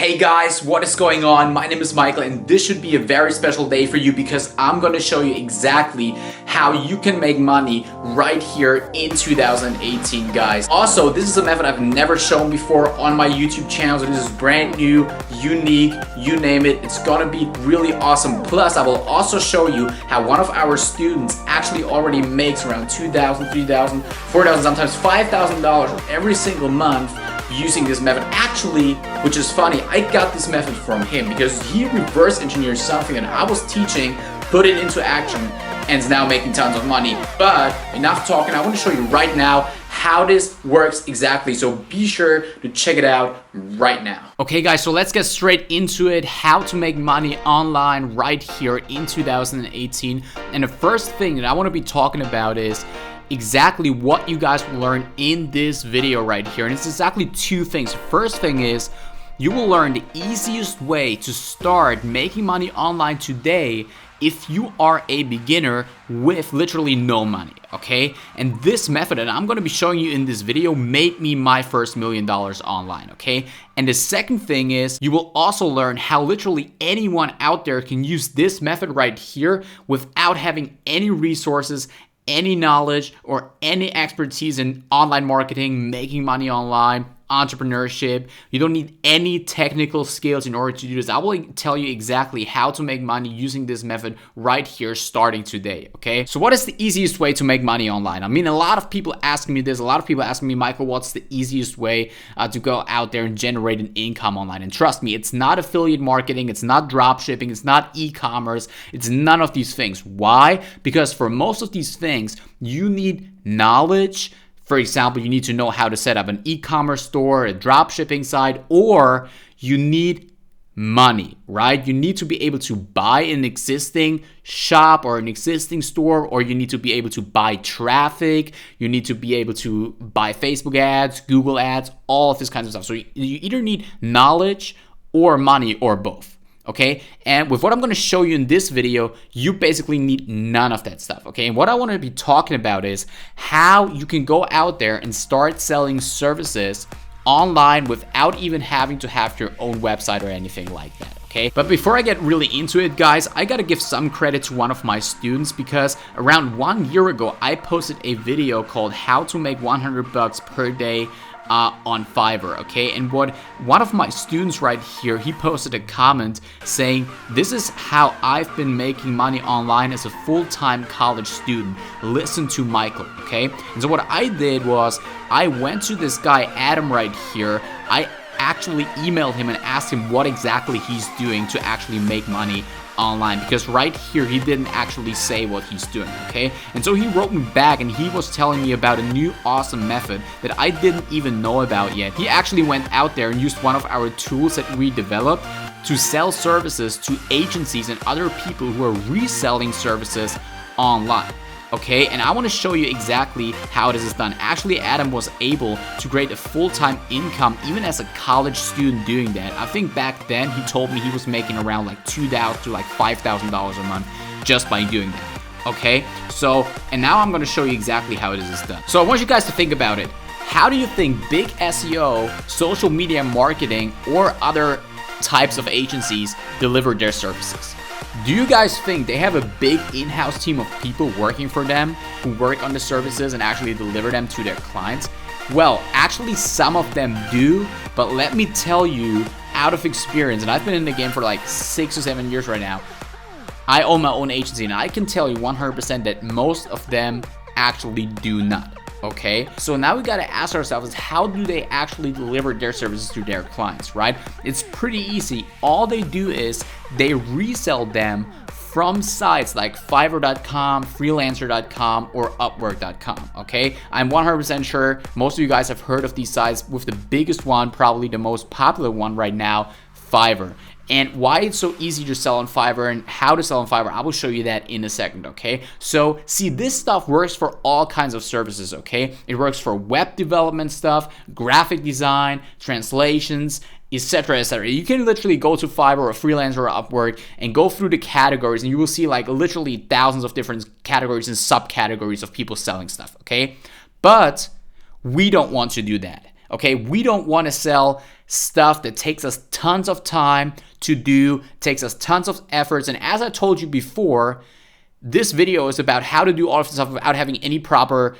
Hey guys, what is going on? My name is Michael and this should be a very special day for you because I'm going to show you exactly how you can make money right here in 2018, guys. Also, this is a method I've never shown before on my YouTube channel, so this is brand new, unique, you name it. It's going to be really awesome. Plus, I will also show you how one of our students actually already makes around $2,000, $3,000, $4,000, sometimes $5,000 every single month using this method. Actually, which is funny, I got this method from him because he reverse engineered something that I was teaching, put it into action, and is now making tons of money. But enough talking, I want to show you right now how this works exactly, so be sure to check it out right now. Okay guys, so let's get straight into it, how to make money online right here in 2018. And the first thing that I want to be talking about is exactly what you guys will learn in this video right here. And it's exactly two things. The first thing is you will learn the easiest way to start making money online today if you are a beginner with literally no money, okay? And this method that I'm gonna be showing you in this video made me my first $1 million online, okay? And the second thing is you will also learn how literally anyone out there can use this method right here without having any resources, any knowledge, or any expertise in online marketing, making money online, entrepreneurship. You don't need any technical skills in order to do this. I will tell you exactly how to make money using this method right here starting today, okay? So what is the easiest way to make money online? I mean, a lot of people asking me this. A lot of people asking me, Michael, what's the easiest way to go out there and generate an income online? And trust me, it's not affiliate marketing, it's not drop shipping, it's not e-commerce, it's none of these things. Why? Because for most of these things, you need knowledge. For example, you need to know how to set up an e-commerce store, a drop shipping site, or you need money, right? You need to be able to buy an existing shop or an existing store, or you need to be able to buy traffic. You need to be able to buy Facebook ads, Google ads, all of this kinds of stuff. So you either need knowledge or money or both. Okay, and with what I'm going to show you in this video, you basically need none of that stuff. Okay, and what I want to be talking about is how you can go out there and start selling services online without even having to have your own website or anything like that. Okay, but before I get really into it, guys, I gotta give some credit to one of my students because around 1 year ago, I posted a video called "How to Make $100 per Day." On Fiverr, okay? And what one of my students right here, he posted a comment saying, "This is how I've been making money online as a full-time college student. Listen to Michael," okay? And so what I did was I went to this guy Adam right here. I actually emailed him and asked him what exactly he's doing to actually make money online, because right here he didn't actually say what he's doing, okay? And so he wrote me back and he was telling me about a new awesome method that I didn't even know about yet. He actually went out there and used one of our tools that we developed to sell services to agencies and other people who are reselling services online. Okay, and I want to show you exactly how this is done. Actually, Adam was able to create a full-time income even as a college student doing that. I think back then he told me he was making around like $2,000 to like $5,000 a month just by doing that. Okay, so, and now I'm going to show you exactly how this is done. So I want you guys to think about it. How do you think big SEO, social media marketing, or other types of agencies deliver their services? Do you guys think they have a big in-house team of people working for them who work on the services and actually deliver them to their clients? Well, actually some of them do, but let me tell you out of experience, and I've been in the game for like 6 or 7 years right now. I own my own agency and I can tell you 100% that most of them actually do not. Okay, so now we gotta ask ourselves, how do they actually deliver their services to their clients, right? It's pretty easy. All they do is they resell them from sites like Fiverr.com, Freelancer.com, or Upwork.com, okay? I'm 100% sure most of you guys have heard of these sites, with the biggest one, probably the most popular one right now, Fiverr. And why it's so easy to sell on Fiverr and how to sell on Fiverr, I will show you that in a second, okay? So, see, this stuff works for all kinds of services, okay? It works for web development stuff, graphic design, translations, etc., etc. You can literally go to Fiverr or Freelancer or Upwork and go through the categories, and you will see like literally thousands of different categories and subcategories of people selling stuff, okay? But we don't want to do that. okay? We don't want to sell stuff that takes us tons of time to do, takes us tons of efforts. And as I told you before, this video is about how to do all of this stuff without having any proper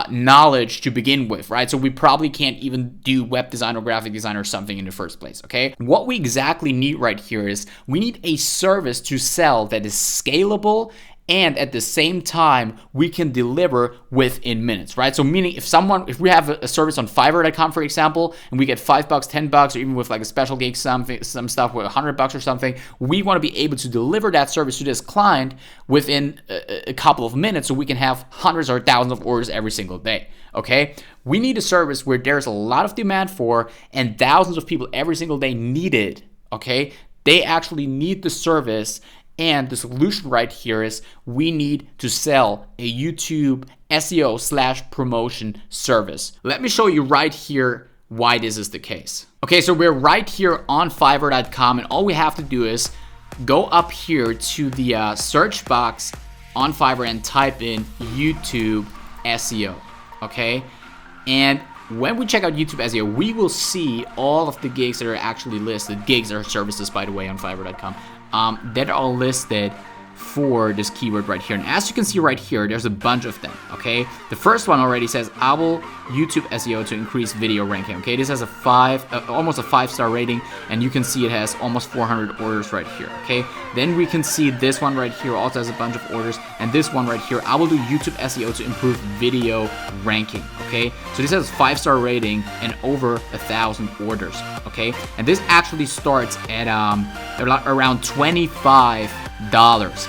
knowledge to begin with, right? So we probably can't even do web design or graphic design or something in the first place, okay? What we exactly need right here is we need a service to sell that is scalable, and at the same time, we can deliver within minutes, right? So meaning if we have a service on Fiverr.com, for example, and we get $5, $10, or even with like a special gig, some stuff with $100 or something, we want to be able to deliver that service to this client within a couple of minutes, so we can have hundreds or thousands of orders every single day, okay? We need a service where there's a lot of demand for, and thousands of people every single day need it, okay? They actually need the service. And the solution right here is we need to sell a YouTube SEO/promotion service. Let me show you right here why this is the case. Okay, so we're right here on Fiverr.com, and all we have to do is go up here to the search box on Fiverr and type in YouTube SEO, okay? And when we check out YouTube SEO, we will see all of the gigs that are actually listed. Gigs are services, by the way, on Fiverr.com. That are listed for this keyword right here. And as you can see right here, there's a bunch of them, okay? The first one already says, I will YouTube SEO to increase video ranking, okay? This has almost a 5-star rating, and you can see it has almost 400 orders right here, okay? Then we can see this one right here also has a bunch of orders, and this one right here, I will do YouTube SEO to improve video ranking, okay? So this has a 5-star rating and over 1,000 orders, okay? And this actually starts at around $25,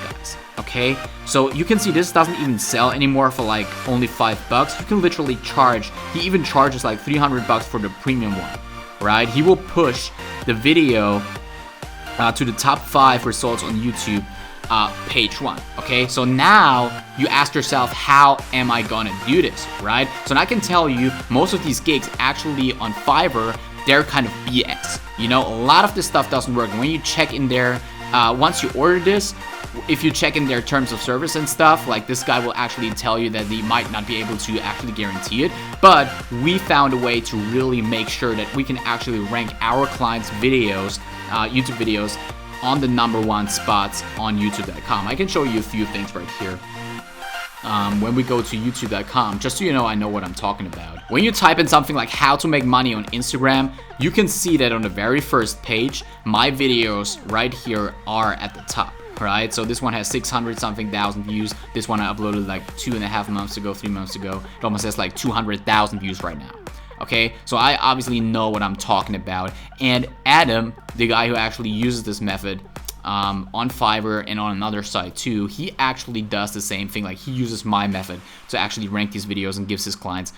guys, okay? So you can see this doesn't even sell anymore for like only $5. You can literally charge, he even charges like $300 for the premium one, right? He will push the video to the top 5 results on YouTube, page 1, okay? So now you ask yourself, how am I gonna do this, right? So now I can tell you, most of these gigs actually on Fiverr, they're kind of BS. You know, a lot of this stuff doesn't work. When you check in there, once you order this, if you check in their terms of service and stuff, like this guy will actually tell you that they might not be able to actually guarantee it, but we found a way to really make sure that we can actually rank our clients' videos, YouTube videos, on the #1 spots on YouTube.com. I can show you a few things right here. When we go to YouTube.com, just so you know, I know what I'm talking about. When you type in something like how to make money on Instagram, you can see that on the very first page, my videos right here are at the top, right? So this one has 600-something thousand views. This one I uploaded like 2.5 months ago, 3 months ago. It almost has like 200,000 views right now. Okay, so I obviously know what I'm talking about. And Adam, the guy who actually uses this method, on Fiverr and on another site too, he actually does the same thing. Like, he uses my method to actually rank these videos and gives his clients,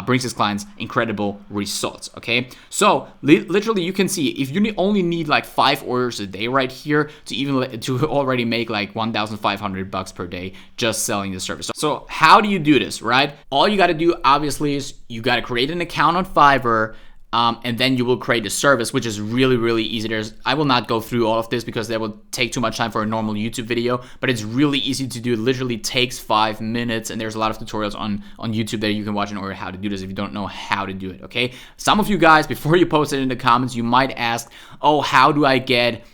brings his clients incredible results. Okay, so literally you can see if you only need like 5 orders a day right here to already make like $1,500 per day just selling this service. So how do you do this, right? All you got to do obviously is you got to create an account on Fiverr. And then you will create a service, which is really, really easy. I will not go through all of this because that will take too much time for a normal YouTube video, but it's really easy to do. It literally takes 5 minutes, and there's a lot of tutorials on YouTube that you can watch in order how to do this if you don't know how to do it, okay? Some of you guys, before you post it in the comments, you might ask, oh, how do I get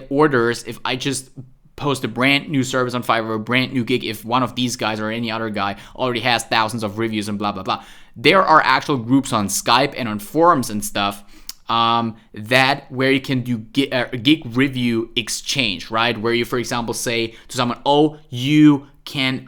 orders if I just post a brand new service on Fiverr, a brand new gig, if one of these guys or any other guy already has thousands of reviews and blah, blah, blah. There are actual groups on Skype and on forums and stuff where you can do gig review exchange, right? Where you, for example, say to someone, oh, you can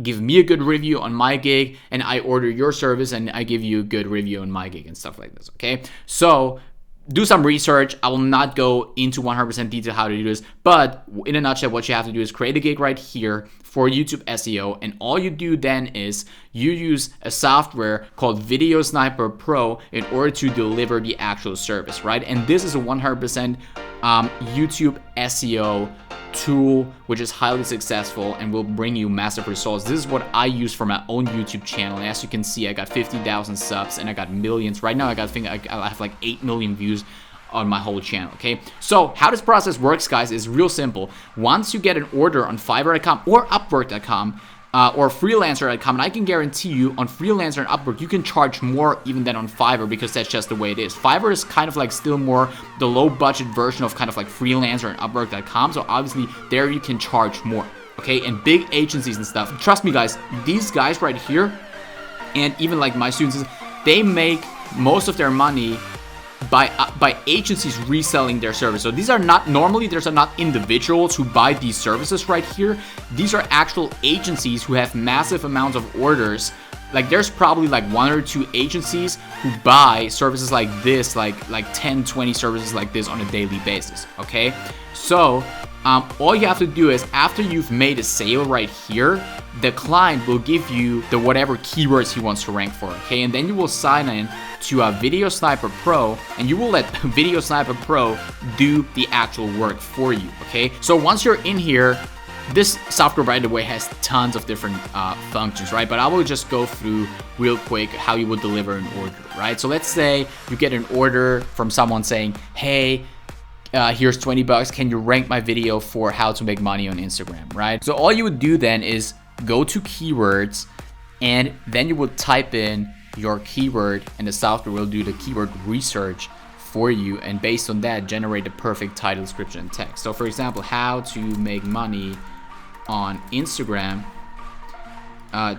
give me a good review on my gig, and I order your service and I give you a good review on my gig and stuff like this, okay? So do some research. I will not go into 100% detail how to do this, but in a nutshell, what you have to do is create a gig right here for YouTube SEO, and all you do then is you use a software called VideoSniper Pro in order to deliver the actual service, right? And this is a 100% YouTube SEO tool which is highly successful and will bring you massive results. This is what I use for my own YouTube channel, and as you can see, I got 50,000 subs and I got millions. Right now I have like 8 million views on my whole channel, okay? So how this process works, guys, is real simple. Once you get an order on Fiverr.com or Upwork.com, or Freelancer.com, and I can guarantee you on Freelancer and Upwork, you can charge more even than on Fiverr, because that's just the way it is. Fiverr is kind of like still more the low budget version of kind of like Freelancer and Upwork.com, so obviously there you can charge more, okay? And big agencies and stuff, trust me guys, these guys right here, and even like my students, they make most of their money by agencies reselling their service. So these are not, normally there's not individuals who buy these services right here. These are actual agencies who have massive amounts of orders. Like there's probably like 1 or 2 agencies who buy services like this, like 10, 20 services like this on a daily basis, okay? So all you have to do is, after you've made a sale right here, the client will give you the whatever keywords he wants to rank for, okay? And then you will sign in to a VideoSniper Pro, and you will let VideoSniper Pro do the actual work for you, okay? So once you're in here, this software, by the way, has tons of different functions, right? But I will just go through real quick how you would deliver an order, right? So let's say you get an order from someone saying, hey, here's 20 bucks, can you rank my video for how to make money on Instagram, right? So all you would do then is go to keywords, and then you would type in your keyword, and the software will do the keyword research for you, and based on that generate the perfect title, description, and text. So for example, how to make money on Instagram,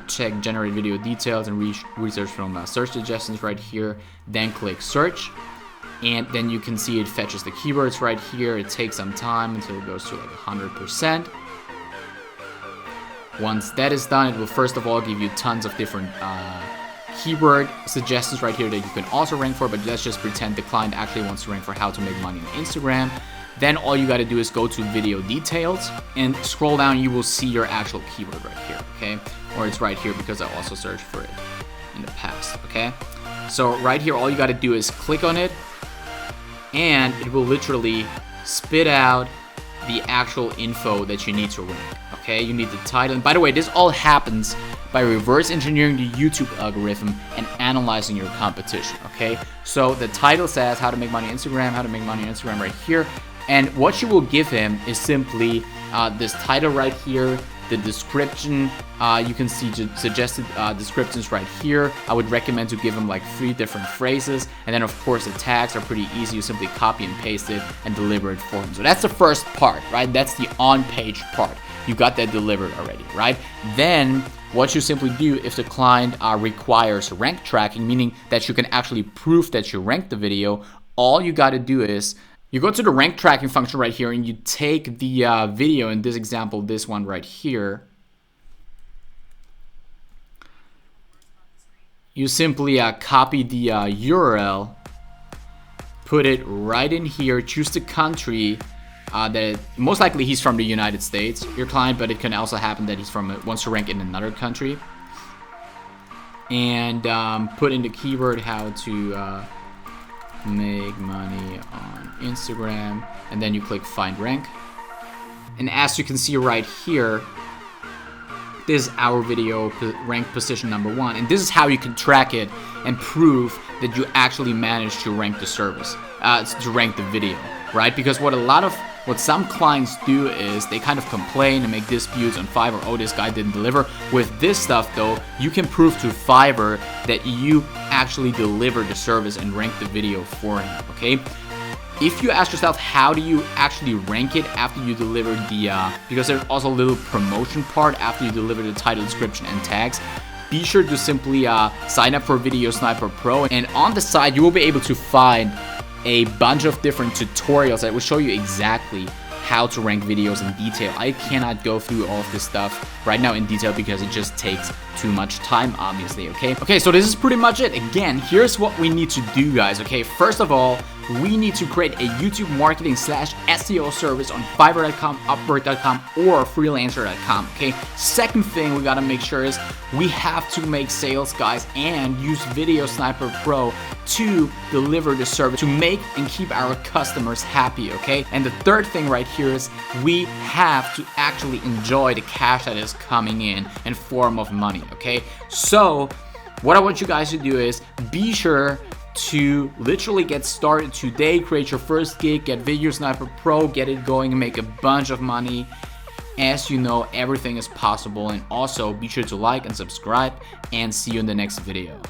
check generate video details and research from search suggestions right here, then click search, and then you can see it fetches the keywords right here. It takes some time until it goes to like 100%. Once that is done, it will first of all give you tons of different keyword suggestions right here that you can also rank for, but let's just pretend the client actually wants to rank for how to make money on Instagram. Then all you got to do is go to video details and scroll down. You will see your actual keyword right here, okay? Or it's right here because I also searched for it in the past, okay? So right here, all you got to do is click on it, and it will literally spit out the actual info that you need to rank, okay? You need the title. And by the way, this all happens by reverse engineering the YouTube algorithm and analyzing your competition, okay? So the title says how to make money on Instagram, how to make money on Instagram right here. And what you will give him is simply this title right here, the description. You can see suggested descriptions right here. I would recommend to give him like 3 different phrases, and then of course the tags are pretty easy. You simply copy and paste it and deliver it for him. So that's the first part, right? That's the on-page part. You got that delivered already, right? Then what you simply do, if the client requires rank tracking, meaning that you can actually prove that you ranked the video, all you got to do is you go to the rank tracking function right here, and you take the video, in this example, this one right here. You simply copy the URL, put it right in here, choose the country that most likely he's from the United States, your client, but it can also happen that he's wants to rank in another country. And put in the keyword how to make money on Instagram, and then you click find rank. And as you can see right here, this is our video ranked position number 1, and this is how you can track it and prove that you actually managed to rank the service, to rank the video, right? Because what some clients do is they kind of complain and make disputes on Fiverr. Oh, this guy didn't deliver. With this stuff though, you can prove to Fiverr that you actually delivered the service and rank the video for him, okay? If you ask yourself, how do you actually rank it after you deliver because there's also a little promotion part after you deliver the title, description, and tags, be sure to simply sign up for VideoSniper Pro, and on the side you will be able to find a bunch of different tutorials that will show you exactly how to rank videos in detail. I cannot go through all of this stuff right now in detail because it just takes too much time, obviously, okay? Okay, so this is pretty much it. Again, here's what we need to do, guys, okay? First of all, we need to create a YouTube marketing / SEO service on Fiverr.com, Upwork.com, or Freelancer.com, okay? Second thing we gotta make sure is we have to make sales, guys, and use VideoSniper Pro to deliver the service, to make and keep our customers happy, okay? And the third thing right here is we have to actually enjoy the cash that is coming in form of money, okay? So what I want you guys to do is be sure to literally get started today, create your first gig, get VideoSniper Pro, get it going, and make a bunch of money. As you know, everything is possible, and also be sure to like and subscribe, and see you in the next video.